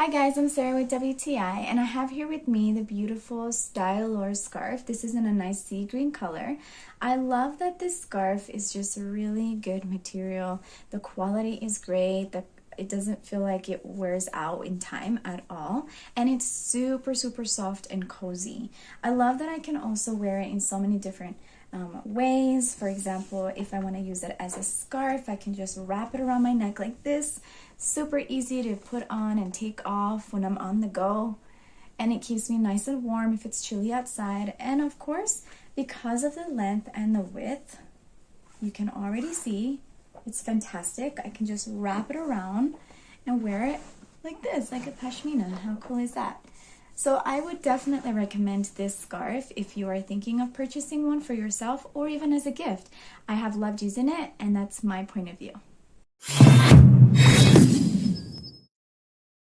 Hi guys, I'm Sarah with WTI, and I have here with me the beautiful Stylore scarf. This is in a nice sea green color. I love that this scarf is just a really good material. The quality is great. It doesn't feel like it wears out in time at all, and it's super soft and cozy. I love that I can also wear it in so many different ways. For example, if I want to use it as a scarf, I can just wrap it around my neck like this. Super easy to put on and take off when I'm on the go, and it keeps me nice and warm if it's chilly outside. And of course, because of the length and the width, you can already see it's fantastic. I can just wrap it around and wear it like this, like a pashmina. How cool is that? So I would definitely recommend this scarf if you are thinking of purchasing one for yourself or even as a gift. I have loved using it, and that's my point of view.